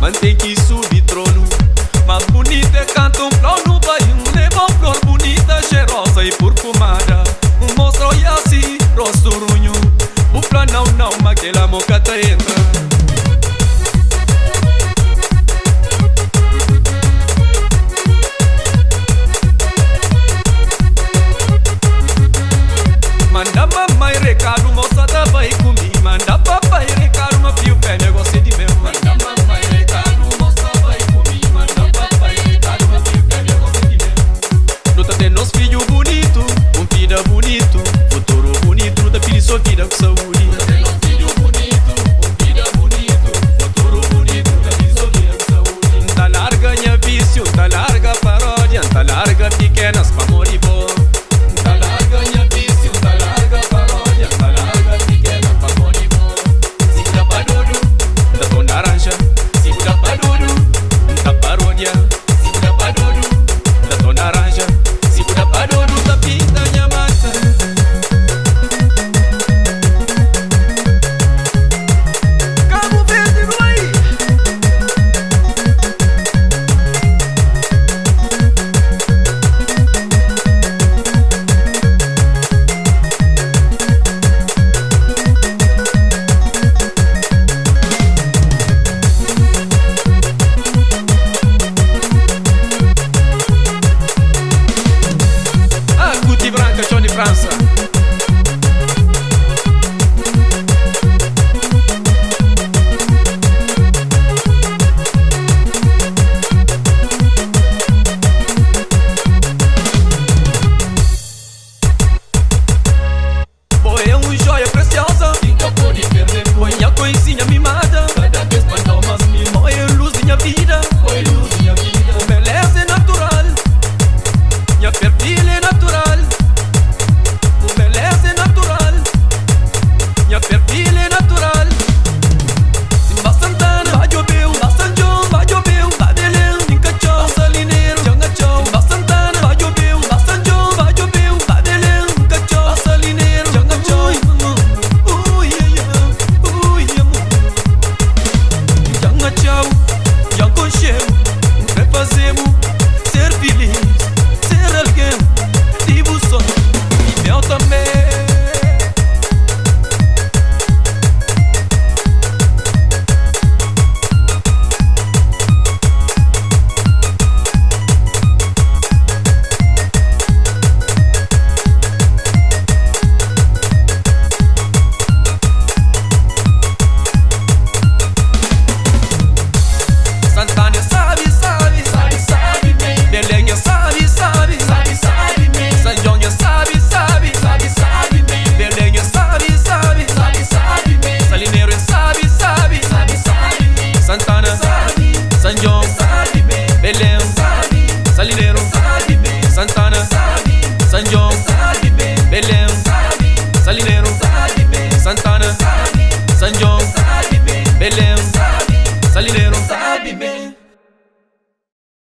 mas tem que subir trono. Mas bonita é canta um flor no banho, leva flor bonita, cheirosa e perfumada. Mostra o yassi, rosto runho, o plano não, mas aquela moca tá entra. Manda mamãe recado, moçada vai comigo. Manda papai recado, uma fio pé, negócio de mel. Manda mamãe recado, moçada vai comigo. Manda papai recado, uma fio pé, negócio de mel. Luta tem nos filhos bonito, vida bonito, futuro bonito. Luta filho sua vida com saúde. Luta tem nos filhos bonito, vida bonito, futuro bonito. Luta filho sua vida com saúde. Tá larga minha vício, tá larga paródia, tá larga pequenas pra morrer bom. Tá larga minha vício, tá larga paródia, tá larga pequena pra morrer bom. Se dá barulho, dá tom laranja. Se dá barulho, dá paródia. Se dá barulho, dá tom laranja. Se dá barulho, dá pinta minha mata. Cabo Verde, Luí. Guti Branca, Chão de França. Boa é joia preciosa, nunca pode perder. Boa é a coisinha mimada, cada vez mais dá umas mil. Boa é luz minha vida, boa é luz minha vida. Beleza é natural, minha perfil é natural. Beleza é natural, minha perfil é natural. Simba Santana, vai Jobeu, Bassanjão, vai Jobeu, Badeleu, Nincachão, Salineiro, Jangachão. Simba Santana, vai Jobeu, Bassanjão, vai Jobeu, Badeleu, Nincachão, Salineiro, Jangachão. Jangachão.